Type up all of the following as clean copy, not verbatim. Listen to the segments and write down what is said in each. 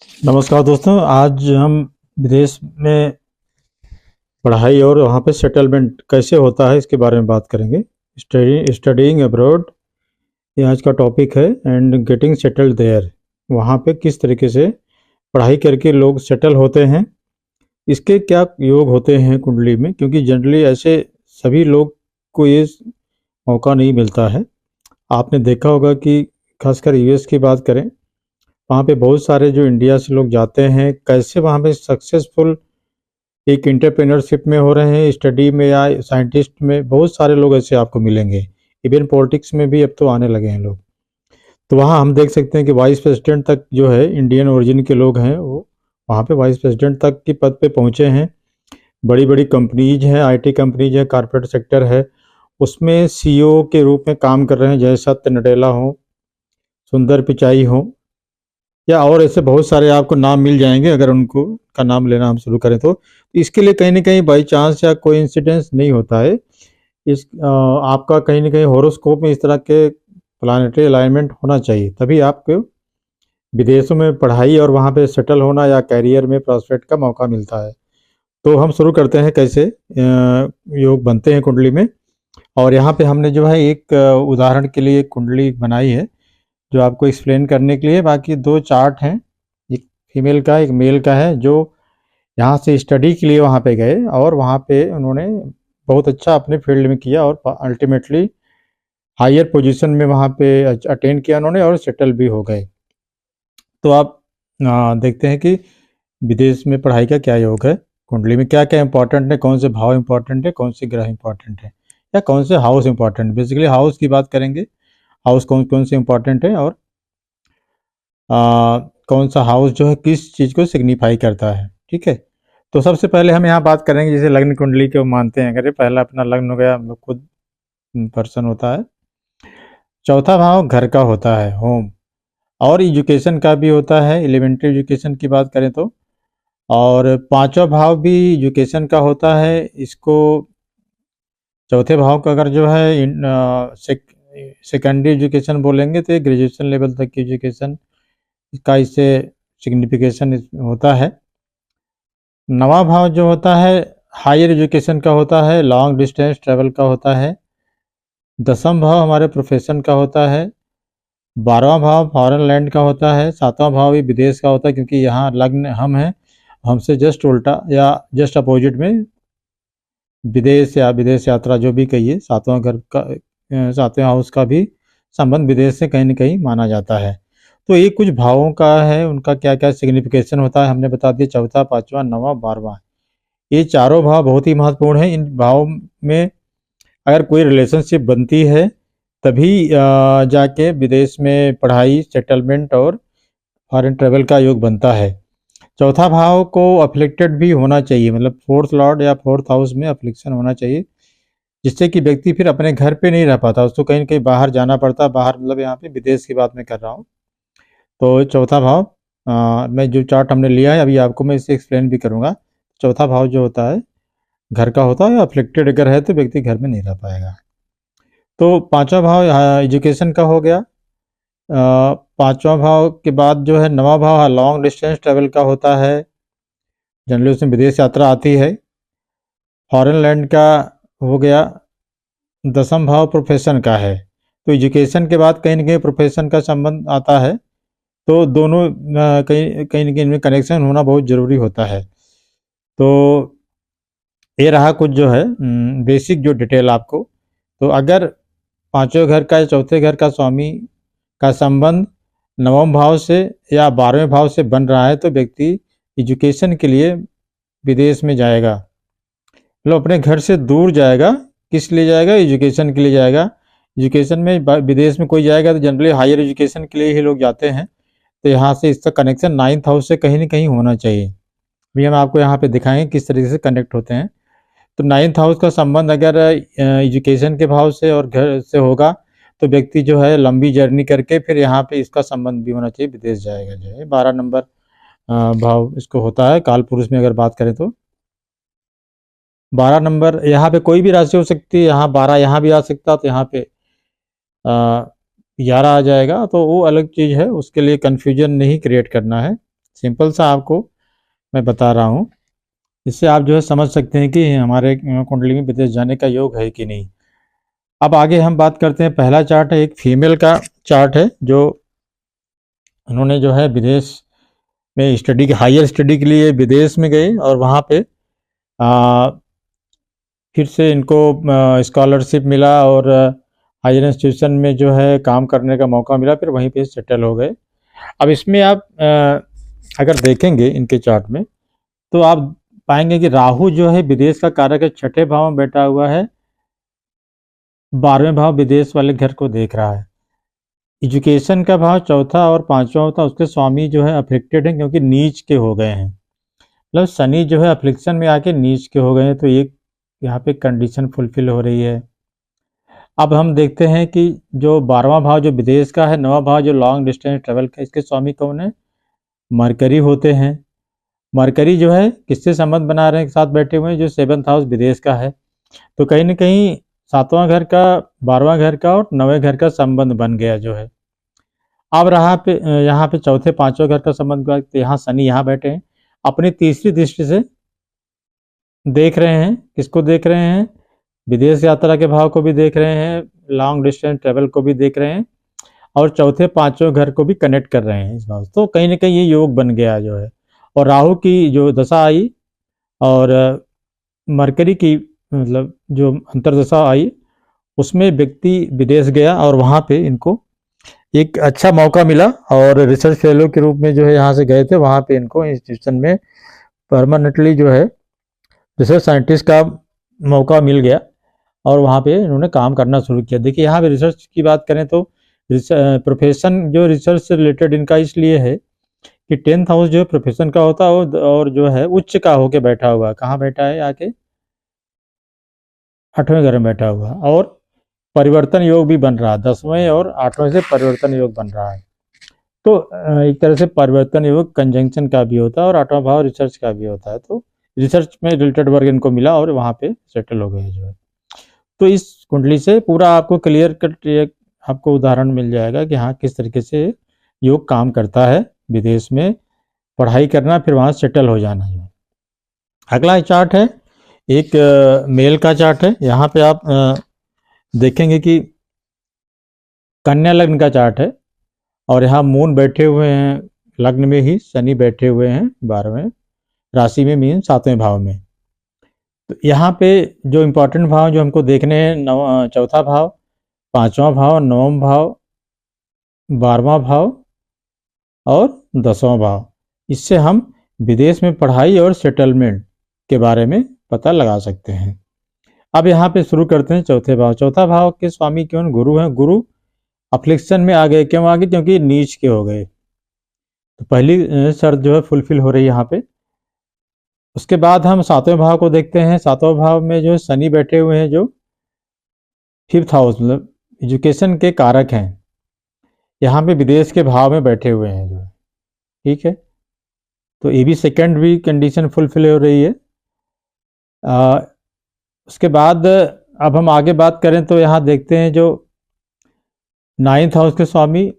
नमस्कार दोस्तों। आज हम विदेश में पढ़ाई और वहाँ पे सेटलमेंट कैसे होता है इसके बारे में बात करेंगे। स्टडीइंग अब्रॉड ये आज का टॉपिक है। एंड गेटिंग सेटल्ड देयर, वहाँ पे किस तरीके से पढ़ाई करके लोग सेटल होते हैं, इसके क्या योग होते हैं कुंडली में, क्योंकि जनरली ऐसे सभी लोग को ये मौका नहीं मिलता है। आपने देखा होगा कि खासकर यूएस की बात करें, वहाँ पे बहुत सारे जो इंडिया से लोग जाते हैं, कैसे वहाँ पे सक्सेसफुल एक एंटरप्रेन्योरशिप में हो रहे हैं, स्टडी में या साइंटिस्ट में। बहुत सारे लोग ऐसे आपको मिलेंगे। इवन पॉलिटिक्स में भी अब तो आने लगे हैं लोग। तो वहाँ हम देख सकते हैं कि वाइस प्रेसिडेंट तक जो है इंडियन ओरिजिन के लोग हैं, वो वहाँ पे वाइस प्रेसिडेंट तक की पद पे पहुँचे हैं। बड़ी बड़ी कंपनीज हैं, आईटी कंपनीज है, कारपोरेट सेक्टर है, उसमें सीईओ के रूप में काम कर रहे हैं, जैसे सत्य नडेला हो, सुंदर पिचाई हो, या और ऐसे बहुत सारे आपको नाम मिल जाएंगे अगर उनको का नाम लेना हम शुरू करें तो। इसके लिए कहीं ना कहीं बाई चांस या कोई इंसिडेंस नहीं होता है। आपका कहीं ना कहीं हॉरोस्कोप में इस तरह के प्लानिटरी अलाइनमेंट होना चाहिए, तभी आपको विदेशों में पढ़ाई और वहाँ पे सेटल होना या कैरियर में प्रॉस्पेक्ट का मौका मिलता है। तो हम शुरू करते हैं कैसे योग बनते हैं कुंडली में। और यहाँ पे हमने जो है एक उदाहरण के लिए एक कुंडली बनाई है जो आपको एक्सप्लेन करने के लिए। बाकी दो चार्ट हैं, एक फीमेल का एक मेल का है, जो यहाँ से स्टडी के लिए वहाँ पे गए और वहाँ पे उन्होंने बहुत अच्छा अपने फील्ड में किया और अल्टीमेटली हायर पोजीशन में वहाँ पे अटेंड किया उन्होंने और सेटल भी हो गए। तो आप देखते हैं कि विदेश में पढ़ाई का क्या योग है, कुंडली में क्या क्या इंपॉर्टेंट है, कौन से भाव इंपॉर्टेंट है, कौन से ग्रह इंपॉर्टेंट है, या कौन से हाउस इंपॉर्टेंट। बेसिकली हाउस की बात करेंगे, हाउस कौन कौन से इंपॉर्टेंट है और कौन सा हाउस जो है किस चीज़ को सिग्निफाई करता है। ठीक है, तो सबसे पहले हम यहाँ बात करेंगे जैसे लग्न कुंडली को मानते हैं। अगर पहला अपना लग्न हो गया, हम लोग खुद पर्सन होता है। चौथा भाव घर का होता है, होम, और एजुकेशन का भी होता है, एलिमेंट्री एजुकेशन की बात करें तो। और पांचवा भाव भी एजुकेशन का होता है। इसको चौथे भाव का अगर जो है सेकेंडरी एजुकेशन बोलेंगे तो ग्रेजुएशन लेवल तक की एजुकेशन का इससे सिग्निफिकेशन होता है। नवा भाव जो होता है हायर एजुकेशन का होता है, लॉन्ग डिस्टेंस ट्रैवल का होता है। दसम भाव हमारे प्रोफेशन का होता है। 12वां भाव फॉरेन लैंड का होता है। 7वां भाव भी विदेश का होता है, क्योंकि यहाँ लग्न हम हैं, हमसे जस्ट उल्टा या जस्ट अपोजिट में विदेश या विदेश यात्रा जो भी कहिए, सातवां घर का 7वें हाउस का भी संबंध विदेश से कहीं न कहीं माना जाता है। तो ये कुछ भावों का है, उनका क्या क्या सिग्निफिकेशन होता है हमने बता दिया। चौथा, पांचवा, नवा, 12वां, ये चारों भाव बहुत ही महत्वपूर्ण हैं। इन भाव में अगर कोई रिलेशनशिप बनती है तभी जाके विदेश में पढ़ाई, सेटलमेंट और फॉरेन ट्रेवल का योग बनता है। चौथा भाव को अफ्लिक्टेड भी होना चाहिए, मतलब फोर्थ लॉर्ड या फोर्थ हाउस में अफ्लिक्शन होना चाहिए, जिससे कि व्यक्ति फिर अपने घर पे नहीं रह पाता, उसको कहीं न कहीं बाहर जाना पड़ता। बाहर मतलब यहाँ पे विदेश की बात मैं कर रहा हूँ। तो चौथा भाव मैं जो चार्ट हमने लिया है अभी आपको मैं इसे एक्सप्लेन भी करूँगा। चौथा भाव जो होता है घर का होता है, अफ्लिक्टेड अगर है तो व्यक्ति घर में नहीं रह पाएगा। तो पांचवा भाव एजुकेशन का हो गया। पांचवा भाव के बाद जो है नवा भाव लॉन्ग डिस्टेंस ट्रेवल का होता है, जनरली उसमें विदेश यात्रा आती है। फॉरेन लैंड का हो गया। दसम भाव प्रोफेशन का है, तो एजुकेशन के बाद कहीं न कहीं प्रोफेशन का संबंध आता है। तो दोनों कहीं कहीं न कहीं इनमें कनेक्शन होना बहुत ज़रूरी होता है। तो ये रहा कुछ जो है बेसिक जो डिटेल आपको। तो अगर पांचवें घर का या चौथे घर का स्वामी का संबंध नवम भाव से या 12वें भाव से बन रहा है तो व्यक्ति एजुकेशन के लिए विदेश में जाएगा, मतलब अपने घर से दूर जाएगा। किस लिए जाएगा? एजुकेशन के लिए जाएगा। एजुकेशन में विदेश में कोई जाएगा तो जनरली हायर एजुकेशन के लिए ही लोग जाते हैं। तो यहाँ से इसका कनेक्शन 9th हाउस से कहीं ना कहीं होना चाहिए। अभी हम आपको यहाँ पे दिखाएंगे किस तरीके से कनेक्ट होते हैं। तो 9th हाउस का संबंध अगर एजुकेशन के भाव से और घर से होगा तो व्यक्ति जो है लंबी जर्नी करके फिर यहाँ पे इसका संबंध भी होना चाहिए, विदेश जाएगा जो है। 12 नंबर भाव इसको होता है काल पुरुष में अगर बात करें तो। 12 नंबर यहाँ पे कोई भी राशि हो सकती है, यहाँ 12 यहाँ भी आ सकता तो यहाँ पे 11 आ जाएगा, तो वो अलग चीज़ है, उसके लिए कन्फ्यूजन नहीं क्रिएट करना है, सिंपल सा आपको मैं बता रहा हूँ, इससे आप जो है समझ सकते हैं कि हमारे कुंडली में विदेश जाने का योग है कि नहीं। अब आगे हम बात करते हैं। पहला चार्ट है, एक फीमेल का चार्ट है, जो उन्होंने जो है विदेश में स्टडी, हायर स्टडी के लिए विदेश में गए और वहाँ पे फिर से इनको स्कॉलरशिप मिला और हायर इंस्टीट्यूशन में जो है काम करने का मौका मिला, फिर वहीं पे सेटल हो गए। अब इसमें आप अगर देखेंगे इनके चार्ट में तो आप पाएंगे कि राहु जो है विदेश का कारक है, छठे भाव में बैठा हुआ है, 12वें भाव विदेश वाले घर को देख रहा है। एजुकेशन का भाव चौथा और पांचवा होता है, उसके स्वामी जो है अफेक्टेड है क्योंकि नीच के हो गए हैं, मतलब शनि जो है अफ्लिक्शन में आके नीच के हो गए हैं, तो एक यहाँ पे कंडीशन फुलफिल हो रही है। अब हम देखते हैं कि जो 12वां भाव जो विदेश का है, 9वां भाव जो लॉन्ग डिस्टेंस ट्रेवल का, इसके स्वामी कौन है? मरकरी होते हैं। मरकरी जो है किससे संबंध बना रहे हैं, साथ बैठे हुए हैं, जो 7th हाउस विदेश का है। तो कहीं ना कहीं 7वां घर का, 12वां घर का और 9वें घर का संबंध बन गया जो है। अब यहाँ पे चौथे पांचवें घर का संबंध, तो यहाँ शनि यहाँ बैठे हैं, अपनी तीसरी दृष्टि से देख रहे हैं। किसको देख रहे हैं? विदेश यात्रा के भाव को भी देख रहे हैं, लॉन्ग डिस्टेंस ट्रेवल को भी देख रहे हैं, और चौथे पांचवें घर को भी कनेक्ट कर रहे हैं इस भाव। तो कहीं ना कहीं ये योग बन गया जो है। और राहु की जो दशा आई और मरकरी की मतलब जो अंतरदशा आई, उसमें व्यक्ति विदेश गया और वहाँ पे इनको एक अच्छा मौका मिला और रिसर्च फेलो के रूप में जो है यहाँ से गए थे, वहाँ पे इनको इंस्टीट्यूशन में परमानेंटली जो है रिसर्च साइंटिस्ट का मौका मिल गया और वहाँ पे इन्होंने काम करना शुरू किया। देखिए यहाँ पे रिसर्च की बात करें तो प्रोफेशन जो रिसर्च से रिलेटेड इनका इसलिए है कि 10th हाउस जो है प्रोफेशन का होता है और जो है उच्च का होके बैठा हुआ, कहाँ बैठा है? आके 8वें घर में बैठा हुआ, और परिवर्तन योग भी बन रहा है, 10वें और 8वें से परिवर्तन योग बन रहा है। तो एक तरह से परिवर्तन योग कंजंक्शन का भी होता है और 8वां भाव रिसर्च का भी होता है। तो रिसर्च में रिलेटेड वर्क इनको मिला और वहाँ पे सेटल हो गए जो है। तो इस कुंडली से पूरा आपको क्लियर कट आपको उदाहरण मिल जाएगा कि हाँ किस तरीके से योग काम करता है, विदेश में पढ़ाई करना फिर वहाँ सेटल हो जाना है। अगला चार्ट है एक मेल का चार्ट है। यहाँ पे आप देखेंगे कि कन्या लग्न का चार्ट है और यहाँ मून बैठे हुए हैं लग्न में ही, शनि बैठे हुए हैं 12वें राशि में, मीन 7वें भाव में। तो यहाँ पे जो इम्पोर्टेंट भाव जो हमको देखने हैं, चौथा भाव, 5वां भाव, 9वां भाव, 12वां भाव और 10वां भाव। इससे हम विदेश में पढ़ाई और सेटलमेंट के बारे में पता लगा सकते हैं। अब यहाँ पे शुरू करते हैं चौथे भाव। चौथा भाव के स्वामी कौन? गुरु हैं। गुरु अफ्लिक्शन में आ गए। क्यों आ गए? क्योंकि नीच के हो गए। तो पहली शर्त जो है फुलफिल हो रही है यहाँ पे। उसके बाद हम 7वें भाव को देखते हैं। 7वें भाव में जो शनि बैठे हुए हैं, जो 5th हाउस मतलब एजुकेशन के कारक हैं, यहाँ पे विदेश के भाव में बैठे हुए हैं जो, ठीक है। तो ये भी सेकंड भी कंडीशन फुलफिल हो रही है। उसके बाद अब हम आगे बात करें तो यहाँ देखते हैं जो 9th हाउस के स्वामी,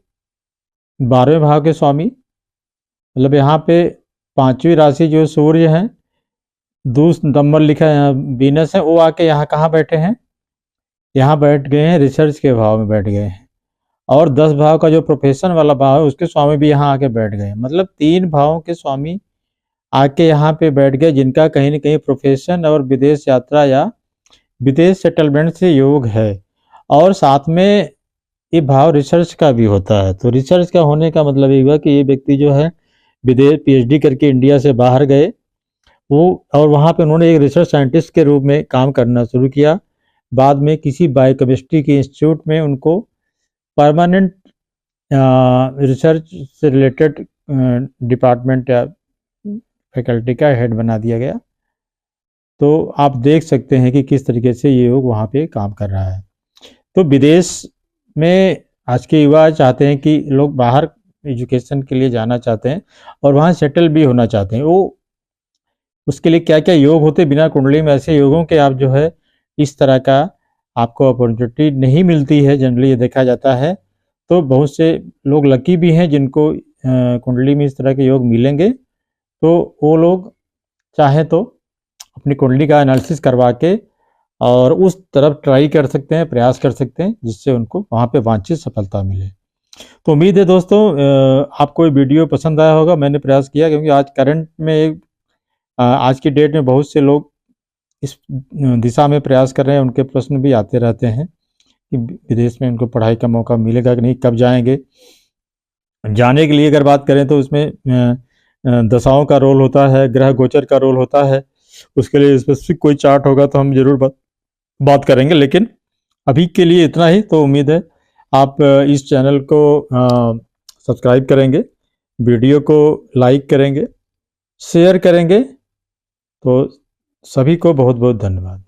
12वें भाव के स्वामी, मतलब यहाँ पे 5वीं राशि जो सूर्य है, दूसरा नंबर लिखा है यहाँ वीनस है, वो आके यहाँ कहाँ बैठे हैं? यहाँ बैठ गए हैं रिसर्च के भाव में बैठ गए हैं। और 10 भाव का जो प्रोफेशन वाला भाव है उसके स्वामी भी यहाँ आके बैठ गए। मतलब 3 भावों के स्वामी आके यहाँ पे बैठ गए, जिनका कहीं ना कहीं प्रोफेशन और विदेश यात्रा या विदेश सेटलमेंट से योग है। और साथ में ये भाव रिसर्च का भी होता है। तो रिसर्च का होने का मतलब ये हुआ कि ये व्यक्ति जो है विदेश PhD करके इंडिया से बाहर गए, वो और वहाँ पे उन्होंने एक रिसर्च साइंटिस्ट के रूप में काम करना शुरू किया। बाद में किसी बायोकेमिस्ट्री के इंस्टीट्यूट में उनको परमानेंट रिसर्च से रिलेटेड डिपार्टमेंट या फैकल्टी का हेड बना दिया गया। तो आप देख सकते हैं कि किस तरीके से ये योग वहाँ पे काम कर रहा है। तो विदेश में आज के युवा चाहते हैं कि लोग बाहर एजुकेशन के लिए जाना चाहते हैं और वहाँ सेटल भी होना चाहते हैं। वो उसके लिए क्या क्या योग होते हैं, बिना कुंडली में ऐसे योगों के आप जो है इस तरह का आपको अपॉर्चुनिटी नहीं मिलती है, जनरली ये देखा जाता है। तो बहुत से लोग लकी भी हैं जिनको कुंडली में इस तरह के योग मिलेंगे तो वो लोग चाहे तो अपनी कुंडली का एनालिसिस करवा के और उस तरफ ट्राई कर सकते हैं, प्रयास कर सकते हैं, जिससे उनको वहाँ पे वांछित सफलता मिले। तो उम्मीद है दोस्तों आपको ये वीडियो पसंद आया होगा। मैंने प्रयास किया क्योंकि आज करंट में आज की डेट में बहुत से लोग इस दिशा में प्रयास कर रहे हैं। उनके प्रश्न भी आते रहते हैं कि विदेश में उनको पढ़ाई का मौका मिलेगा कि नहीं, कब जाएंगे। जाने के लिए अगर बात करें तो उसमें दशाओं का रोल होता है, ग्रह गोचर का रोल होता है। उसके लिए स्पेसिफिक कोई चार्ट होगा तो हम जरूर बात करेंगे, लेकिन अभी के लिए इतना ही। तो उम्मीद है आप इस चैनल को सब्सक्राइब करेंगे, वीडियो को लाइक करेंगे, शेयर करेंगे। तो सभी को बहुत बहुत धन्यवाद।